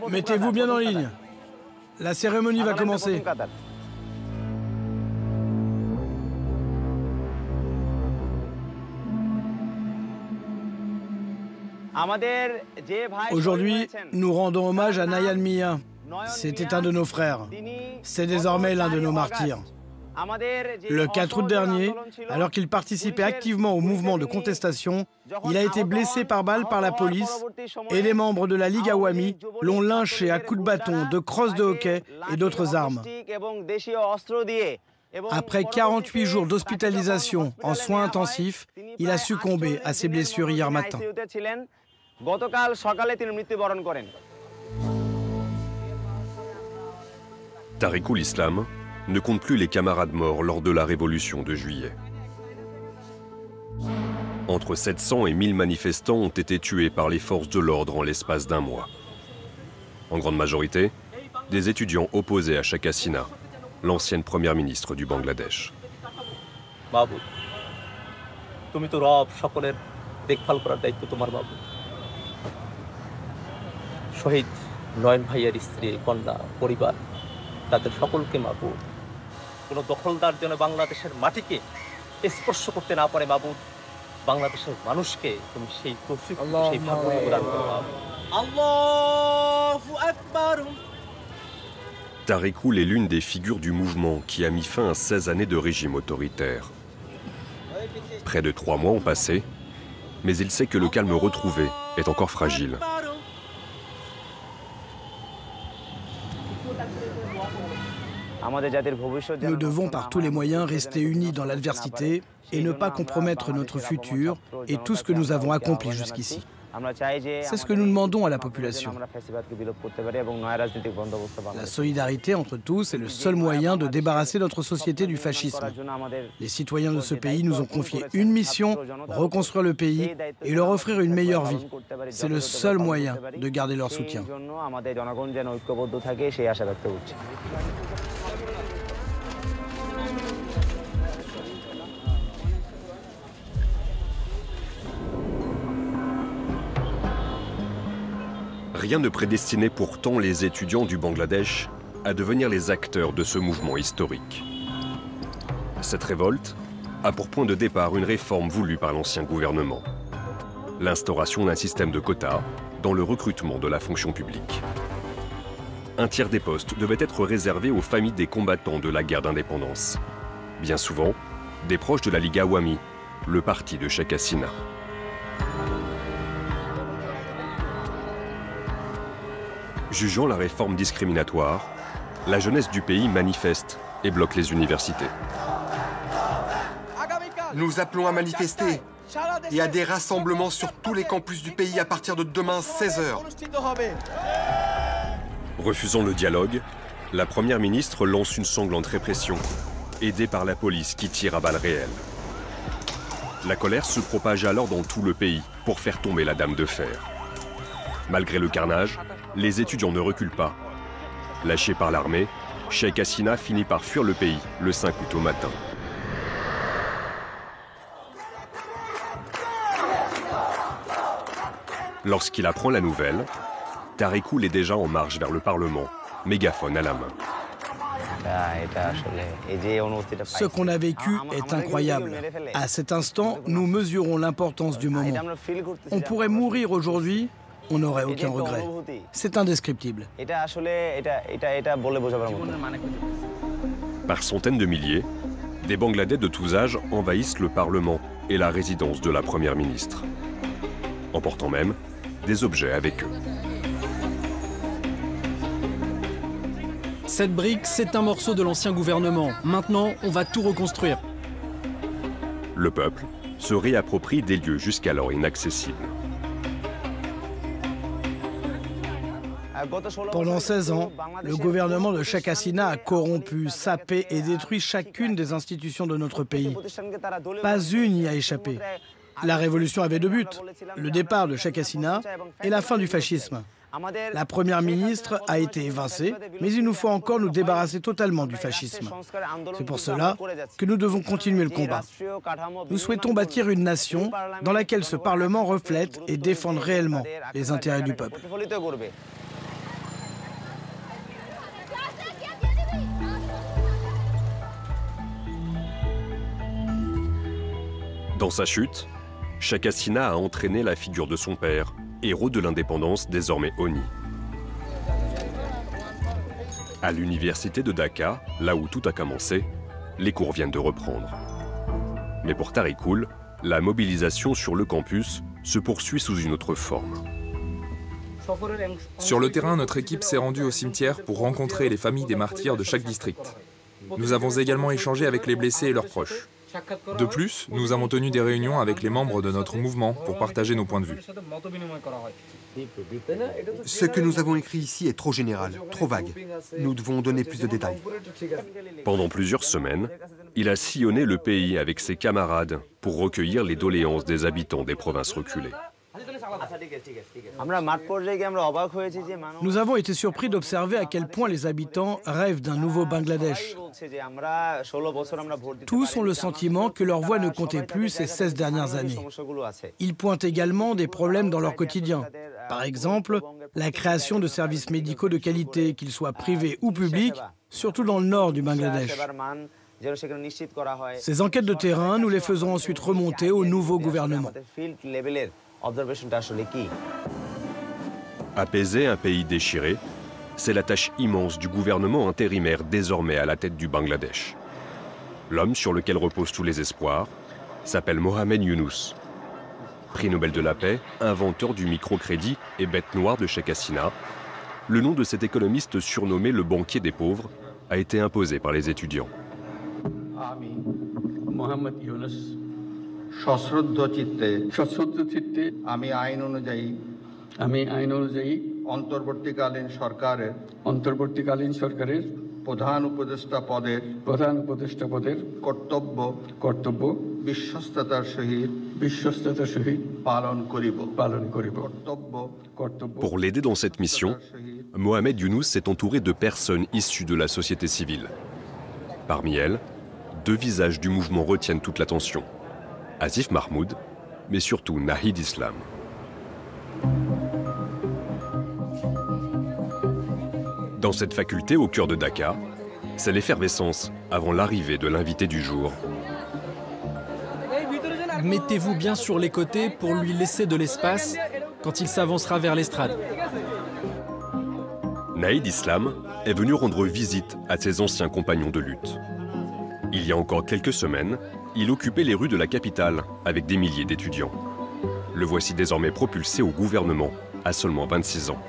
Mettez-vous bien en ligne. La cérémonie va commencer. Aujourd'hui, nous rendons hommage à Nayal Mia. C'était un de nos frères. C'est désormais l'un de nos martyrs. Le 4 août dernier, alors qu'il participait activement au mouvement de contestation, il a été blessé par balle par la police et les membres de la Ligue Awami l'ont lynché à coups de bâton, de crosses de hockey et d'autres armes. Après 48 jours d'hospitalisation en soins intensifs, il a succombé à ses blessures hier matin. Tariqul Islam ne compte plus les camarades morts lors de la révolution de juillet. Entre 700 et 1000 manifestants ont été tués par les forces de l'ordre en l'espace d'un mois. En grande majorité, des étudiants opposés à Sheikh Hasina, l'ancienne première ministre du Bangladesh. শহীদ নয়ন ভাইয়ের স্ত্রী কন্যা পরিবার তাদের সকলকে মাবুদ কোনো দখলদার যেন বাংলাদেশের মাটিকে স্পর্শ করতে না পারে মাবুদ বাংলাদেশের মানুষকে তুমি সেই তৌফিক সেই ভাগ্য প্রদান করো মাবুদ আল্লাহু আকবার Tariqul est l'une des figures du mouvement qui a mis fin à 16 années de régime autoritaire. Près de 3 mois ont passé, mais il sait que le calme retrouvé est encore fragile. Nous devons par tous les moyens rester unis dans l'adversité et ne pas compromettre notre futur et tout ce que nous avons accompli jusqu'ici. C'est ce que nous demandons à la population. La solidarité entre tous est le seul moyen de débarrasser notre société du fascisme. Les citoyens de ce pays nous ont confié une mission, reconstruire le pays et leur offrir une meilleure vie. C'est le seul moyen de garder leur soutien. Rien ne prédestinait pourtant les étudiants du Bangladesh à devenir les acteurs de ce mouvement historique. Cette révolte a pour point de départ une réforme voulue par l'ancien gouvernement. L'instauration d'un système de quotas dans le recrutement de la fonction publique. Un tiers des postes devait être réservé aux familles des combattants de la guerre d'indépendance. Bien souvent, des proches de la Ligue Awami, le parti de Sheikh Hasina. Jugeant la réforme discriminatoire, la jeunesse du pays manifeste et bloque les universités. Nous appelons à manifester et à des rassemblements sur tous les campus du pays à partir de demain 16h. Refusant le dialogue, la première ministre lance une sanglante répression, aidée par la police qui tire à balles réelles. La colère se propage alors dans tout le pays pour faire tomber la Dame de Fer. Malgré le carnage, les étudiants ne reculent pas. Lâché par l'armée, Sheikh Hasina finit par fuir le pays le 5 août au matin. Lorsqu'il apprend la nouvelle, Tariqul est déjà en marche vers le Parlement, mégaphone à la main. Ce qu'on a vécu est incroyable. À cet instant, nous mesurons l'importance du moment. On pourrait mourir aujourd'hui, on n'aurait aucun regret. C'est indescriptible. Par centaines de milliers, des Bangladais de tous âges envahissent le Parlement et la résidence de la Première ministre, emportant même des objets avec eux. Cette brique, c'est un morceau de l'ancien gouvernement. Maintenant, on va tout reconstruire. Le peuple se réapproprie des lieux jusqu'alors inaccessibles. Pendant 16 ans, le gouvernement de Sheikh Hasina a corrompu, sapé et détruit chacune des institutions de notre pays. Pas une n'y a échappé. La révolution avait deux buts, le départ de Sheikh Hasina et la fin du fascisme. La première ministre a été évincée, mais il nous faut encore nous débarrasser totalement du fascisme. C'est pour cela que nous devons continuer le combat. Nous souhaitons bâtir une nation dans laquelle ce Parlement reflète et défende réellement les intérêts du peuple. Dans sa chute, Sheikh Hasina a entraîné la figure de son père, héros de l'indépendance désormais honni. À l'université de Dhaka, là où tout a commencé, les cours viennent de reprendre. Mais pour Tariqul, la mobilisation sur le campus se poursuit sous une autre forme. Sur le terrain, notre équipe s'est rendue au cimetière pour rencontrer les familles des martyrs de chaque district. Nous avons également échangé avec les blessés et leurs proches. De plus, nous avons tenu des réunions avec les membres de notre mouvement pour partager nos points de vue. Ce que nous avons écrit ici est trop général, trop vague. Nous devons donner plus de détails. Pendant plusieurs semaines, il a sillonné le pays avec ses camarades pour recueillir les doléances des habitants des provinces reculées. Nous avons été surpris d'observer à quel point les habitants rêvent d'un nouveau Bangladesh. Tous ont le sentiment que leur voix ne comptait plus ces 16 dernières années. Ils pointent également des problèmes dans leur quotidien. Par exemple, la création de services médicaux de qualité, qu'ils soient privés ou publics, surtout dans le nord du Bangladesh. Ces enquêtes de terrain, nous les faisons ensuite remonter au nouveau gouvernement. Apaiser un pays déchiré, c'est la tâche immense du gouvernement intérimaire désormais à la tête du Bangladesh. L'homme sur lequel reposent tous les espoirs s'appelle Mohamed Yunus. Prix Nobel de la paix, inventeur du microcrédit et bête noire de Sheikh Hasina, le nom de cet économiste surnommé le banquier des pauvres a été imposé par les étudiants. Mohamed Yunus. সশ্রদ্ধ চিত্তে আমি আইন অনুযায়ী অন্তর্বর্তীকালীন সরকারের প্রধান উপদেষ্টা পদের কর্তব্য বিশ্বস্ততার সহিত পালন করিব Pour l'aider dans cette mission, Mohamed Yunus s'est entouré de personnes issues de la société civile. Parmi elles, deux visages du mouvement retiennent toute l'attention. Asif Mahmoud, mais surtout Nahid Islam. Dans cette faculté au cœur de Dhaka, c'est l'effervescence avant l'arrivée de l'invité du jour. Mettez-vous bien sur les côtés pour lui laisser de l'espace quand il s'avancera vers l'estrade. Nahid Islam est venu rendre visite à ses anciens compagnons de lutte. Il y a encore quelques semaines, il occupait les rues de la capitale avec des milliers d'étudiants. Le voici désormais propulsé au gouvernement à seulement 26 ans.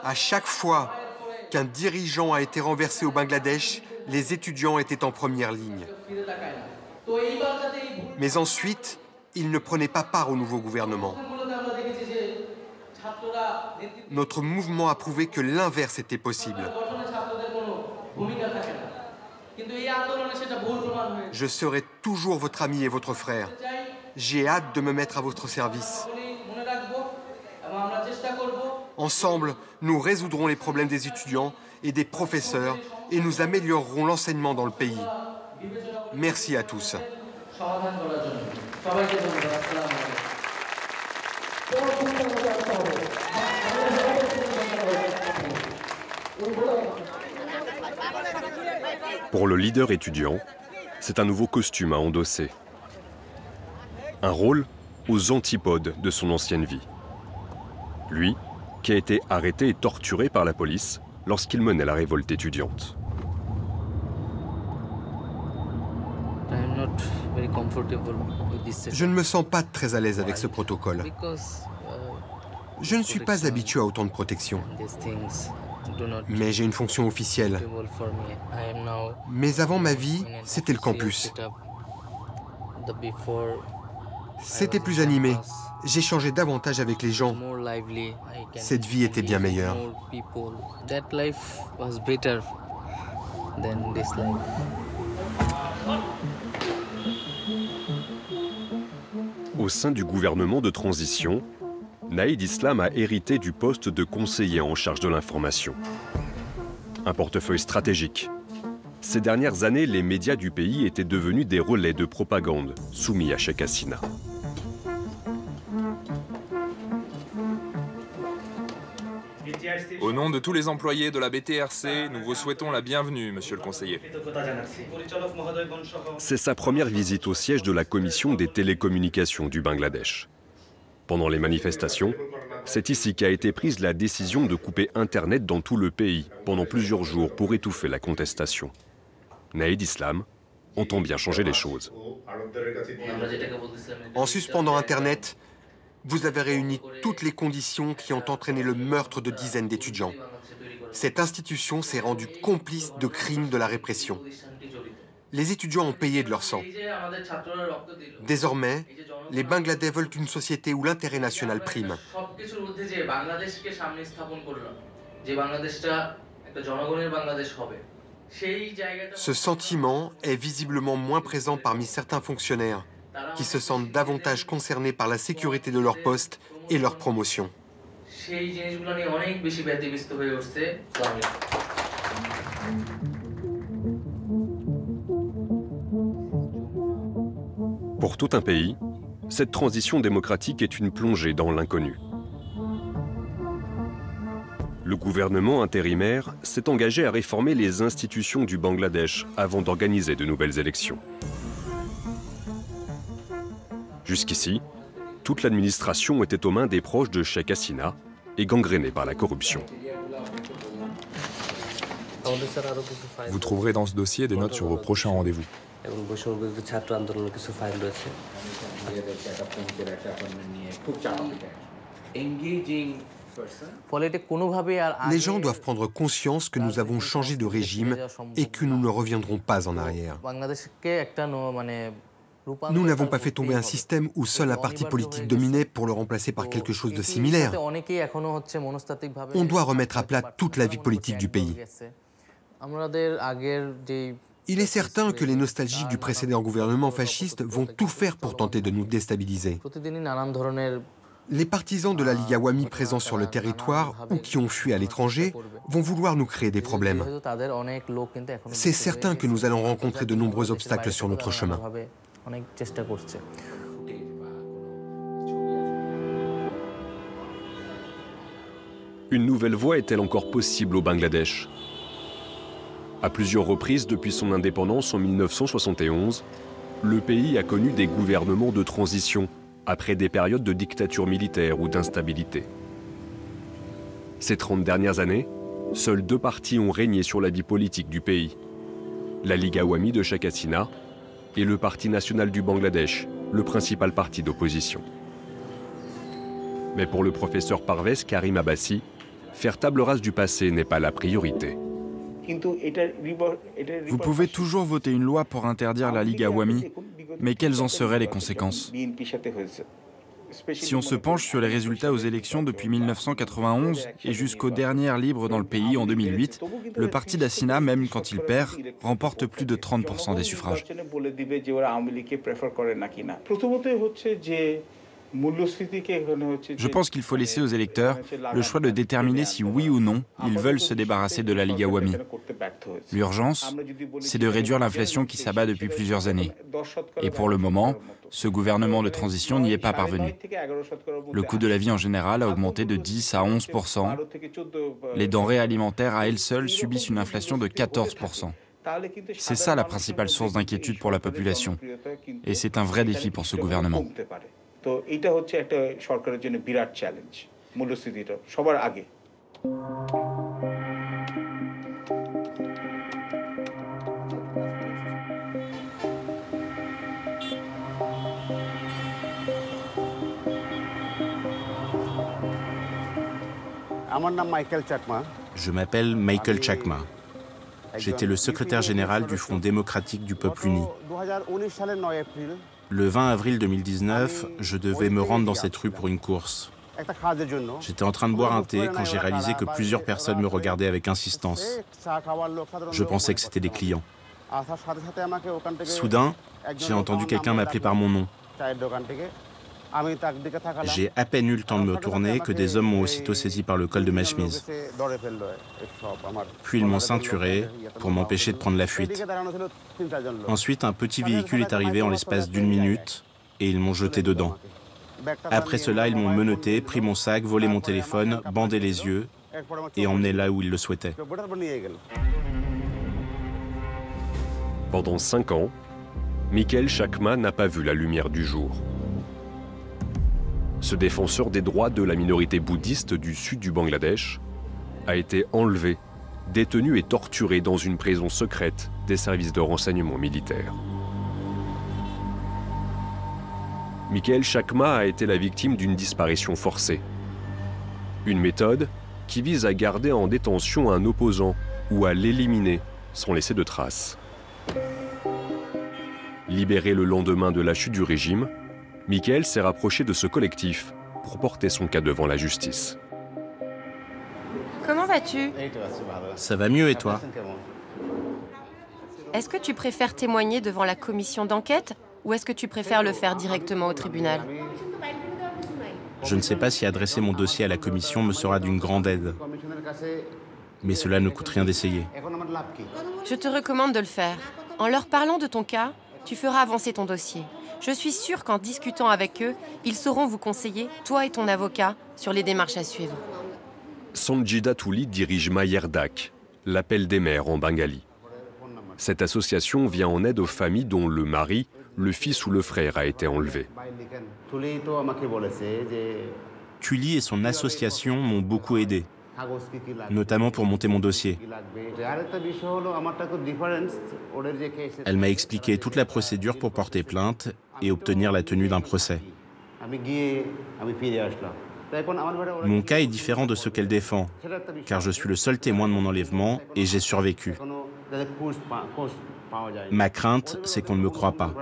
À chaque fois qu'un dirigeant a été renversé au Bangladesh, les étudiants étaient en première ligne. Mais ensuite, ils ne prenaient pas part au nouveau gouvernement. Notre mouvement a prouvé que l'inverse était possible. Je serai toujours votre ami et votre frère. J'ai hâte de me mettre à votre service. Ensemble, nous résoudrons les problèmes des étudiants et des professeurs et nous améliorerons l'enseignement dans le pays. Merci à tous. Pour le leader étudiant, c'est un nouveau costume à endosser. Un rôle aux antipodes de son ancienne vie. Lui, qui a été arrêté et torturé par la police lorsqu'il menait la révolte étudiante. Je ne me sens pas très à l'aise avec ce protocole. Je ne suis pas habitué à autant de protection. Mais j'ai une fonction officielle. Mais avant ma vie, c'était le campus. C'était plus animé. J'échangeais davantage avec les gens. Cette vie était bien meilleure. Au sein du gouvernement de transition, Nahid Islam a hérité du poste de conseiller en charge de l'information. Un portefeuille stratégique. Ces dernières années, les médias du pays étaient devenus des relais de propagande soumis à Sheikh Hasina. Au nom de tous les employés de la BTRC, nous vous souhaitons la bienvenue, monsieur le conseiller. C'est sa première visite au siège de la Commission des télécommunications du Bangladesh. Pendant les manifestations, c'est ici qu'a été prise la décision de couper Internet dans tout le pays pendant plusieurs jours pour étouffer la contestation. Naïd Islam entend bien changer les choses. En suspendant Internet, vous avez réuni toutes les conditions qui ont entraîné le meurtre de dizaines d'étudiants. Cette institution s'est rendue complice de crimes de la répression. Les étudiants ont payé de leur sang. Désormais, les Bangladais veulent une société où l'intérêt national prime. Ce sentiment est visiblement moins présent parmi certains fonctionnaires, qui se sentent davantage concernés par la sécurité de leur poste et leur promotion. Pour tout un pays, cette transition démocratique est une plongée dans l'inconnu. Le gouvernement intérimaire s'est engagé à réformer les institutions du Bangladesh avant d'organiser de nouvelles élections. Jusqu'ici, toute l'administration était aux mains des proches de Sheikh Hasina et gangrénée par la corruption. Vous trouverez dans ce dossier des notes sur vos prochains rendez-vous. Les gens doivent prendre conscience que nous avons changé de régime et que nous ne reviendrons pas en arrière. Nous n'avons pas fait tomber un système où seul un parti politique dominait pour le remplacer par quelque chose de similaire. On doit remettre à plat toute la vie politique du pays. Il est certain que les nostalgiques du précédent gouvernement fasciste vont tout faire pour tenter de nous déstabiliser. Les partisans de la Ligue Awami présents sur le territoire ou qui ont fui à l'étranger vont vouloir nous créer des problèmes. C'est certain que nous allons rencontrer de nombreux obstacles sur notre chemin. Une nouvelle voie est-elle encore possible au Bangladesh? À plusieurs reprises depuis son indépendance en 1971, le pays a connu des gouvernements de transition après des périodes de dictature militaire ou d'instabilité. Ces 30 dernières années, seuls deux partis ont régné sur la vie politique du pays. La Ligue Awami de Sheikh Hasina et le Parti national du Bangladesh, le principal parti d'opposition. Mais pour le professeur Parvez Karim Abbasi, faire table rase du passé n'est pas la priorité. Vous pouvez toujours voter une loi pour interdire la Ligue Awami, mais quelles en seraient les conséquences? Si on se penche sur les résultats aux élections depuis 1991 et jusqu'aux dernières libres dans le pays en 2008, le parti d'Hasina, même quand il perd, remporte plus de 30% des suffrages. Je pense qu'il faut laisser aux électeurs le choix de déterminer si oui ou non ils veulent se débarrasser de la Ligue Awami. L'urgence, c'est de réduire l'inflation qui s'abat depuis plusieurs années. Et pour le moment, ce gouvernement de transition n'y est pas parvenu. Le coût de la vie en général a augmenté de 10 à 11%. Les denrées alimentaires à elles seules subissent une inflation de 14%. C'est ça la principale source d'inquiétude pour la population. Et c'est un vrai défi pour ce gouvernement. তো এটা হচ্ছে একটা সরকারের জন্য বিরাট চ্যালেঞ্জ মূল্যস্ফীতিটা সবার আগে আমার নাম মাইকেল Chakma Je m'appelle Michael Chakma. J'étais le secrétaire général du Front démocratique du peuple uni. Le 20 avril 2019, je devais me rendre dans cette rue pour une course. J'étais en train de boire un thé quand j'ai réalisé que plusieurs personnes me regardaient avec insistance. Je pensais que c'était des clients. Soudain, j'ai entendu quelqu'un m'appeler par mon nom. J'ai à peine eu le temps de me tourner que des hommes m'ont aussitôt saisi par le col de ma chemise. Puis ils m'ont ceinturé pour m'empêcher de prendre la fuite. Ensuite, un petit véhicule est arrivé en l'espace d'1 minute et ils m'ont jeté dedans. Après cela, ils m'ont menotté, pris mon sac, volé mon téléphone, bandé les yeux et emmené là où il le souhaitait. Pendant 5 ans, Michael Chakma n'a pas vu la lumière du jour. Ce défenseur des droits de la minorité bouddhiste du sud du Bangladesh a été enlevé, détenu et torturé dans une prison secrète des services de renseignement militaires. Michael Chakma a été la victime d'une disparition forcée. Une méthode qui vise à garder en détention un opposant ou à l'éliminer sans laisser de traces. Libéré le lendemain de la chute du régime, Michael s'est rapproché de ce collectif pour porter son cas devant la justice. Comment vas-tu? Ça va mieux et toi? Est-ce que tu préfères témoigner devant la commission d'enquête ou est-ce que tu préfères le faire directement au tribunal? Je ne sais pas si adresser mon dossier à la commission me sera d'une grande aide. Mais cela ne coûte rien d'essayer. Je te recommande de le faire. En leur parlant de ton cas, tu feras avancer ton dossier. Je suis sûre qu'en discutant avec eux, ils sauront vous conseiller, toi et ton avocat, sur les démarches à suivre. Sanjida Tuli dirige Mayerdak, l'appel des mères en bengali. Cette association vient en aide aux familles dont le mari, le fils ou le frère a été enlevé. Tuli et son association m'ont beaucoup aidé, notamment pour monter mon dossier. Elle m'a expliqué toute la procédure pour porter plainte et obtenir la tenue d'un procès. Mon cas est différent de ce qu'elle défend, car je suis le seul témoin de mon enlèvement et j'ai survécu. Ma crainte, c'est qu'on ne me croit pas.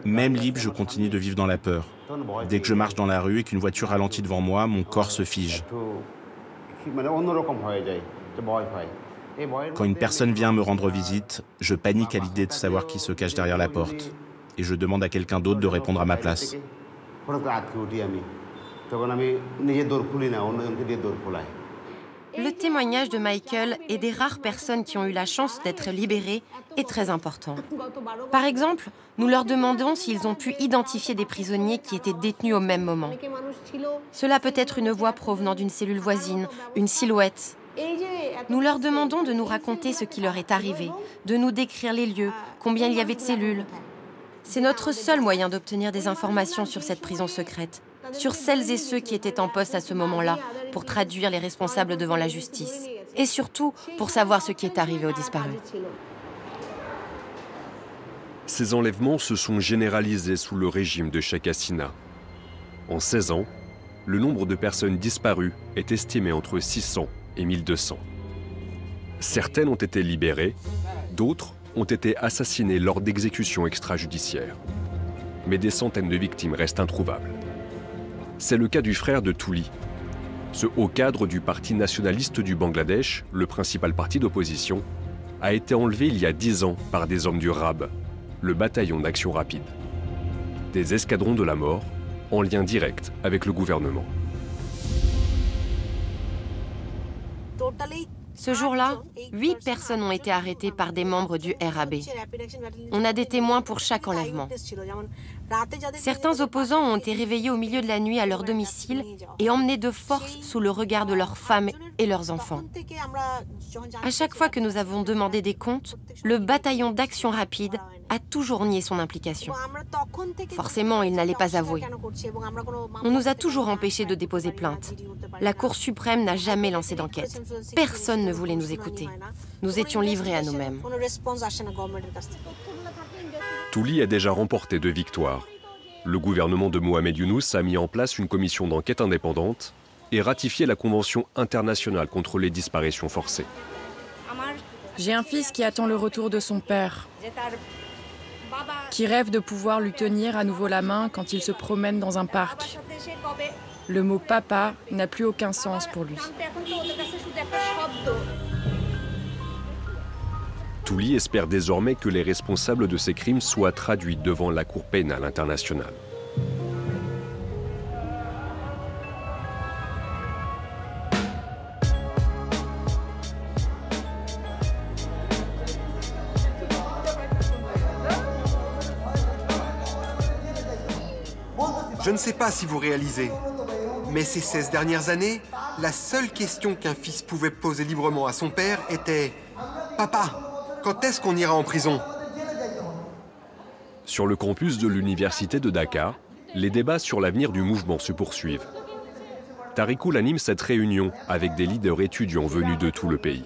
Même libre, je continue de vivre dans la peur. Dès que je marche dans la rue et qu'une voiture ralentit devant moi, mon corps se fige. Quand une personne vient me rendre visite, je panique à l'idée de savoir qui se cache derrière la porte. Et je demande à quelqu'un d'autre de répondre à ma place. Le témoignage de Michael et des rares personnes qui ont eu la chance d'être libérées est très important. Par exemple, nous leur demandons s'ils ont pu identifier des prisonniers qui étaient détenus au même moment. Cela peut être une voix provenant d'une cellule voisine, une silhouette. Nous leur demandons de nous raconter ce qui leur est arrivé, de nous décrire les lieux, combien il y avait de cellules. C'est notre seul moyen d'obtenir des informations sur cette prison secrète, sur celles et ceux qui étaient en poste à ce moment-là, pour traduire les responsables devant la justice, et surtout pour savoir ce qui est arrivé aux disparus. Ces enlèvements se sont généralisés sous le régime de Sheikh Hasina. En 16 ans, le nombre de personnes disparues est estimé entre 600 et 1200. Certaines ont été libérées, d'autres ont été assassinées lors d'exécutions extrajudiciaires. Mais des centaines de victimes restent introuvables. C'est le cas du frère de Tuli. Ce haut cadre du Parti nationaliste du Bangladesh, le principal parti d'opposition, a été enlevé il y a 10 ans par des hommes du RAB, le bataillon d'action rapide. Des escadrons de la mort en lien direct avec le gouvernement. Ce jour-là, 8 personnes ont été arrêtées par des membres du RAB. On a des témoins pour chaque enlèvement. Certains opposants ont été réveillés au milieu de la nuit à leur domicile et emmenés de force sous le regard de leurs femmes et leurs enfants. À chaque fois que nous avons demandé des comptes, le bataillon d'action rapide a toujours nié son implication. Forcément, il n'allait pas avouer. On nous a toujours empêchés de déposer plainte. La Cour suprême n'a jamais lancé d'enquête. Personne ne voulait nous écouter. Nous étions livrés à nous-mêmes. Tuli a déjà remporté 2 victoires. Le gouvernement de Mohamed Younous a mis en place une commission d'enquête indépendante et ratifié la Convention internationale contre les disparitions forcées. J'ai un fils qui attend le retour de son père, qui rêve de pouvoir lui tenir à nouveau la main quand il se promène dans un parc. Le mot « papa » n'a plus aucun sens pour lui. Tuli espère désormais que les responsables de ces crimes soient traduits devant la Cour pénale internationale. Je ne sais pas si vous réalisez, Mais ces 16 dernières années, la seule question qu'un fils pouvait poser librement à son père était « Papa, quand est-ce qu'on ira en prison ?» Sur le campus de l'université de Dakar, les débats sur l'avenir du mouvement se poursuivent. Tariqul anime cette réunion avec des leaders étudiants venus de tout le pays.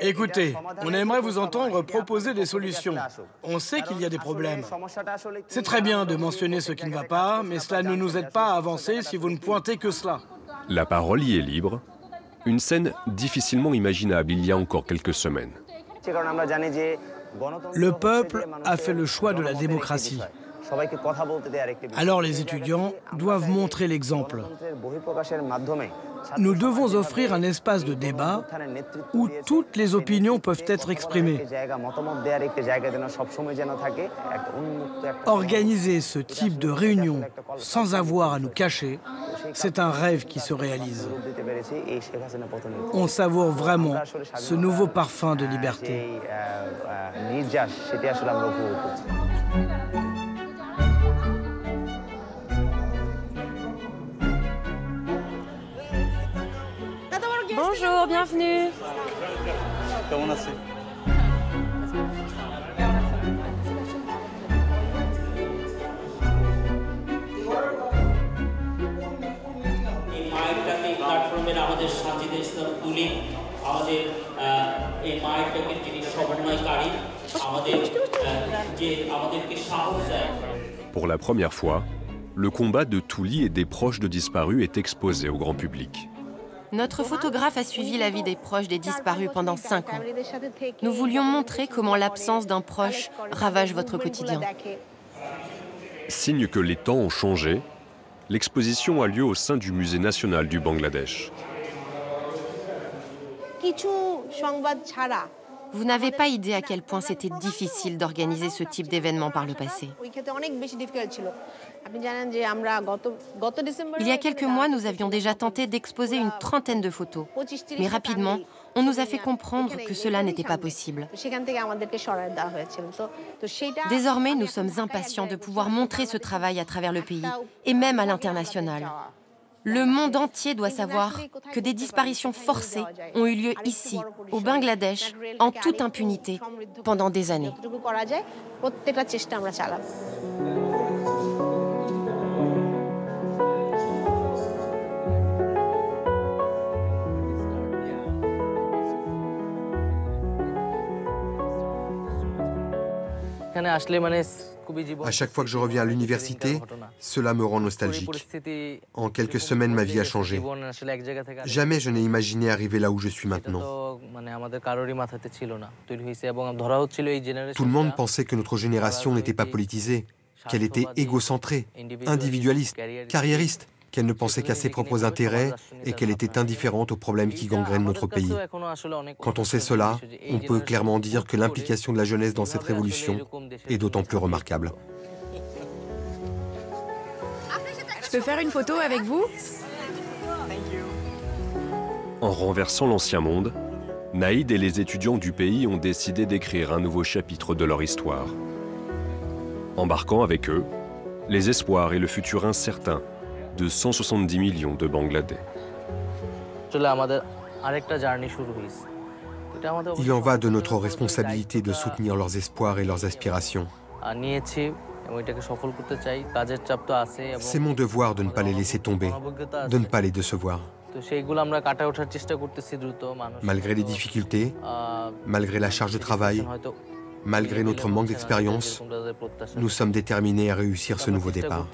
Écoutez, on aimerait vous entendre proposer des solutions. On sait qu'il y a des problèmes. C'est très bien de mentionner ce qui ne va pas, mais cela ne nous aide pas à avancer si vous ne pointez que cela. La parole y est libre. Une scène difficilement imaginable il y a encore quelques semaines. Le peuple a fait le choix de la démocratie. Alors les étudiants doivent montrer l'exemple. Nous devons offrir un espace de débat où toutes les opinions peuvent être exprimées. Organiser ce type de réunion sans avoir à nous cacher, c'est un rêve qui se réalise. On savoure vraiment ce nouveau parfum de liberté. Bonjour, bienvenue. Comment আছে? এই মাইকটাকে প্ল্যাটফর্মের আমাদের সাজিদে ইসলাম তুলি আমাদের এই মাইকটাকে যিনি সমন্বয়কারী আমাদের যে আমাদেরকে সাহস দেয়। Pour la première fois, le combat de Touli et des proches de disparus est exposé au grand public. Notre photographe a suivi la vie des proches des disparus pendant 5 ans. Nous voulions montrer comment l'absence d'un proche ravage votre quotidien. Signe que les temps ont changé, l'exposition a lieu au sein du Musée national du Bangladesh. Vous n'avez pas idée à quel point c'était difficile d'organiser ce type d'événement par le passé. Il y a quelques mois, nous avions déjà tenté d'exposer une trentaine de photos. Mais rapidement, on nous a fait comprendre que cela n'était pas possible. Désormais, nous sommes impatients de pouvoir montrer ce travail à travers le pays, et même à l'international. Le monde entier doit savoir que des disparitions forcées ont eu lieu ici, au Bangladesh, en toute impunité, pendant des années. À chaque fois que je reviens à l'université, cela me rend nostalgique. En quelques semaines, ma vie a changé. Jamais je n'ai imaginé arriver là où je suis maintenant. Tout le monde pensait que notre génération n'était pas politisée, qu'elle était égocentrée, individualiste, carriériste, qu'elle ne pensait qu'à ses propres intérêts et qu'elle était indifférente aux problèmes qui gangrènent notre pays. Quand on sait cela, on peut clairement dire que l'implication de la jeunesse dans cette révolution est d'autant plus remarquable. Je peux faire une photo avec vous? En renversant l'ancien monde, Naïd et les étudiants du pays ont décidé d'écrire un nouveau chapitre de leur histoire. Embarquant avec eux les espoirs et le futur incertain de 170 millions de Bangladais. Il en va de notre responsabilité de soutenir leurs espoirs et leurs aspirations. C'est mon devoir de ne pas les laisser tomber, de ne pas les décevoir. Malgré les difficultés, malgré la charge de travail, malgré notre manque d'expérience, nous sommes déterminés à réussir ce nouveau départ.